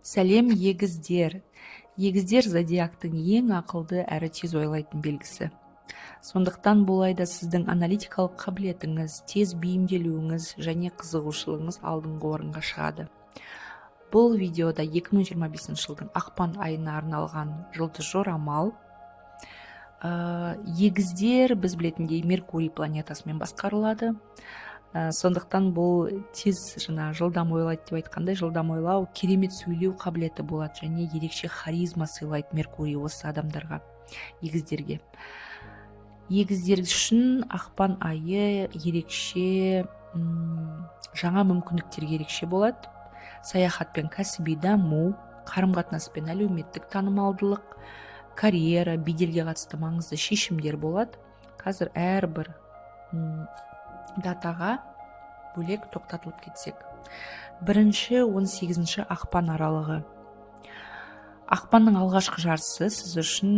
Сәлем егіздер. Егіздер зодиактың ең ақылды әрі тез ойлайтын белгісі. Сондықтан бұл айда сіздің аналитикалық қабілетіңіз, тез бейімделуіңіз және қызығушылығыңыз алдыңғы орынға шығады. Бұл видеода 2025 жылдың ақпан айына арналған жұлдыз жорамал. Егіздер біз білетіндей Меркурий планетасымен басқарылады. Сондықтан бұл тез жылдам ойлайды деп айтқандай, жылдам ойлау, керемет сөйлеу қабілеті болады және ерекше харизма сыйлайды Меркурий осы адамдарға, егіздерге. Егіздер үшін ақпан айы ерекше, жаңа мүмкіндіктерге ерекше болады. Саяхатпен кәсіби даму, қарым-қатынаспен әлеуметтік танымалдылық, карьера, беделге қатысты маңызды шешімдер болады. Қазір әрбір датаға бөлек тоқтатылып кетсек. 1-18 ақпан аралығы. Ақпанның алғашқы жартысы сіз үшін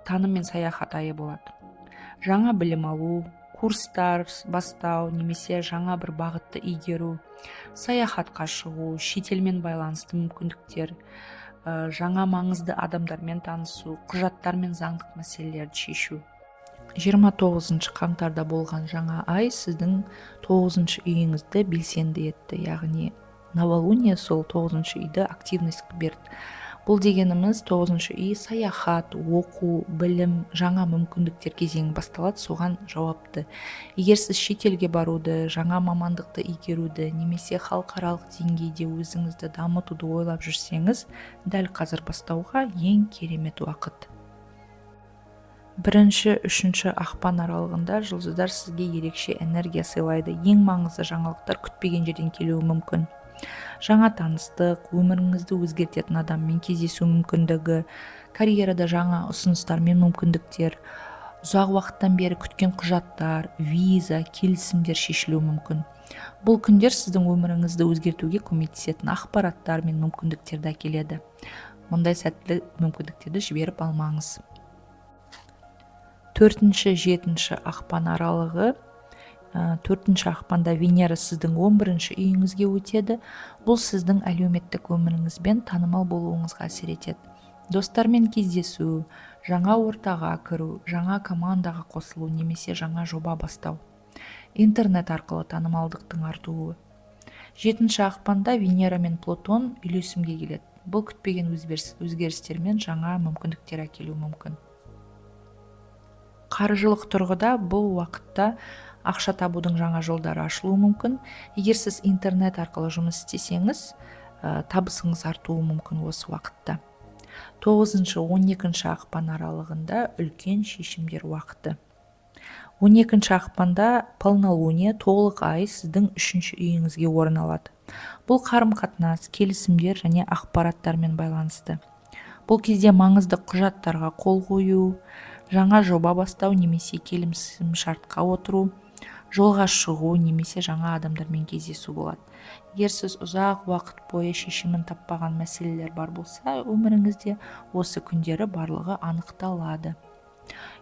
таным мен саяхат айы болады. Жаңа білім алу, курстар бастау немесе жаңа бір бағытты игеру, саяхатқа шығу, шетелмен байланысты мүмкіндіктер, жаңа маңызды адамдармен танысу, құжаттар мен заңдық мәселелерді шешу. 29 қаңтарда болған жаңа ай сіздің 9 үйіңізді белсенді етті, яғни новолуние сол 9 үйді активность берді. Бұл дегеніміз 9 үй саяхат, оқу, білім, жаңа мүмкіндіктер кезеңі басталады, соған жауапты. Егер сіз шетелге баруды, жаңа мамандықты игеруді, немесе халықаралық деңгейде өзіңізді дамытуды ойлап жүрсеңіз, дәл қазір бастауға ең керемет уақыт. 1-3 ақпан аралығында жұлдыздар сізге ерекше энергия сыйлайды. Ең маңызды жаңалықтар күтпеген жерден келуі мүмкін. Жаңа таныстық, өміріңізді өзгертетін адаммен кездесу мүмкіндігі, карьерада жаңа ұсыныстар мен мүмкіндіктер, ұзақ уақыттан бері күткен құжаттар, виза, келісімдер шешілуі мүмкін. Бұл күндер сіздің өміріңізді өзгертуге көмектесетін ақпараттар мен мүмкіндіктерді әкеледі. Мұндай сәтті мүмкіндіктерді жіберіп алмаңыз. 4-7 ақпан аралығы. 4 ақпанда Венера сіздің 11 үйіңізге өтеді. Бұл сіздің әлеуметтік өміріңізбен танымал болуыңызға әсер етеді. Достармен кездесу, жаңа ортаға кіру, жаңа командаға қосылу немесе жаңа жоба бастау. Интернет арқылы танымалдықтың артуы. 7 ақпанда Венера мен Плутон үйлесімге келеді. Бұл күтпеген өзгерістермен жаңа мүмкіндіктер әкелуі мүмкін. Қаржылық тұрғыда бұл уақытта ақша табудың жаңа жолдары ашылуы мүмкін. Егер сіз интернет арқылы жұмыс істесеңіз, табысыңыз артуы мүмкін осы уақытта. 9-12 ақпан аралығында үлкен шешімдер уақыты. 12 ақпанда полнолуние, толық ай сіздің 3 үйіңізге орын алады. Бұл қарым-қатынас, келісімдер және ақпараттармен байланысты. Бұл кезде маңызды құжаттарға қол қою, жаңа жоба бастау немесе келісім шартқа отыру, жолға шығу немесе жаңа адамдармен кездесу болады. Егер сіз ұзақ уақыт бойы шешімін таппаған мәселелер бар болса, өміріңізде осы күндері барлығы анықталады.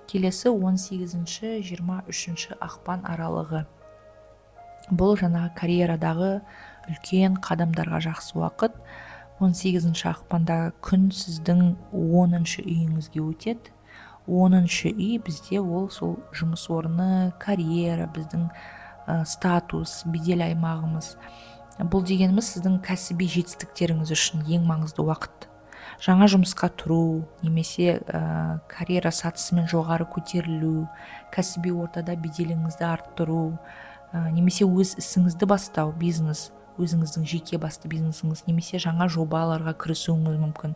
Келесі 18-23 ақпан аралығы. Бұл жаңа карьерадағы үлкен қадамдарға жақсы уақыт. 18 ақпанда күн сіздің 10 үйіңізге өтеді. 10 үй бізде ол сол жұмыс орны, карьера, біздің статус, бедел аймағымыз. Бұл дегеніміз сіздің кәсіби жетістіктеріңіз үшін ең маңызды уақыт. Жаңа жұмысқа тұру, немесе карьера сатысымен жоғары көтерілу, кәсіби ортада беделіңізді арттыру, немесе өз ісіңізді бастау, бизнес, өзіңіздің жеке басты бизнесіңіз, немесе жаңа жобаларға кірісуіңіз мүмкін.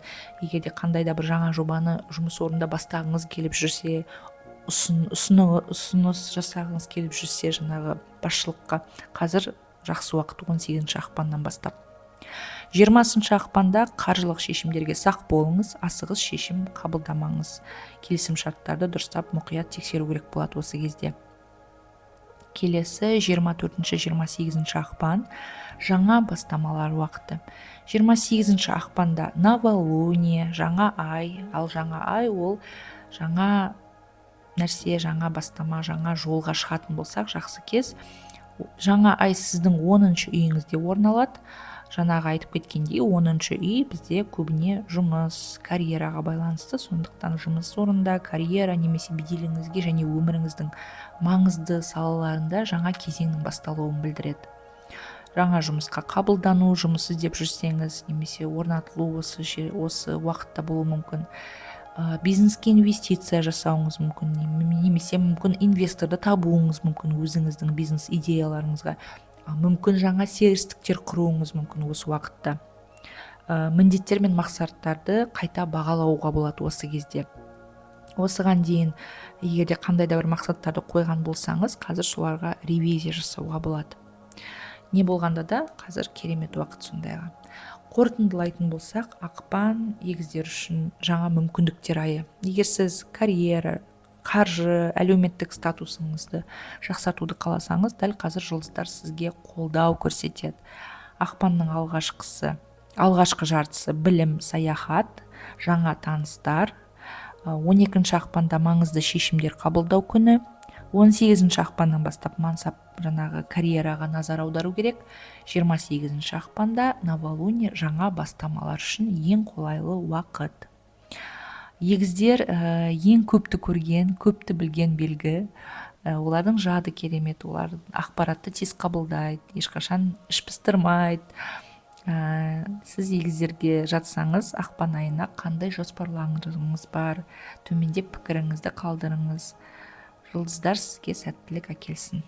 Егер де қандай да бір жаңа жобаны жұмыс орнында бастағыңыз келіп жүрсе, ұсыныс жасағыңыз келіп жүрсе, жаңағы басшылыққа, қазір жақсы уақыт 18 ақпаннан бастап. 20 ақпанда қаржылық шешімдерге сақ болыңыз, асығыс шешім қабылдамаңыз. Келісім шарттарды дұрыстап мұқият тексеру керек болады осы кезде. Келесі 24-28 ақпан жаңа бастамалар уақыты. 28 ақпанда новолуние, жаңа ай, ал жаңа ай ол жаңа нәрсе, жаңа бастама, жаңа жолға шығатын болсақ жақсы кез. Жаңа ай сіздің 10 үйіңізде орын алады. Жаңағы айтып кеткендей 10-шы үй бізде көбіне жұмыс, карьераға байланысты. Сондықтан жұмыс орында, карьера немесе беделіңізге және өміріңіздің маңызды салаларында жаңа кезеңнің басталуын білдіреді. Жаңа жұмысқа қабылдану, жұмыс іздеп жүрсеңіз, немесе орнатылу осы уақытта болуы мүмкін. Бизнеске инвестиция жасауыңыз мүмкін, немесе мүмкін инвесторды табуыңыз мүмкін өзіңіздің бизнес идеяларыңызға. Мүмкін жаңа серіктестіктер құруыңыз мүмкін осы уақытта. Міндеттер мен мақсаттарды қайта бағалауға болады осы кезде. Осыған дейін егерде қандай да бір мақсаттарды қойған болсаңыз, қазір соларға ревизия жасауға болады. Не болғанда да қазір керемет уақыт сондайға. Қорытындылайтын болсақ, ақпан егіздер үшін жаңа мүмкіндіктер айы. Егер сіз карьера, қаржы, әлеуметтік статусыңызды жақсартуды қаласаңыз, дәл қазір жұлдыздар сізге қолдау көрсетеді. Ақпанның алғашқы жартысы білім, саяхат, жаңа таныстар. 12-ші ақпанда маңызды шешімдер қабылдау күні. 18-ші ақпаннан бастап мансап карьераға назар аудару керек. 28-ші ақпанда новолуние жаңа бастамалар үшін ең қолайлы уақыт. Егіздер ең көпті көрген, көпті білген белгі. Олардың жады керемет, олар ақпаратты тез қабылдайды, ешқашан іш пыстырмайды. Сіз егіздерге жатсаңыз, ақпан айына қандай жоспарларыңыз бар? Төменде пікіріңізді қалдырыңыз. Жұлдыздар сізге сәттілік әкелсін.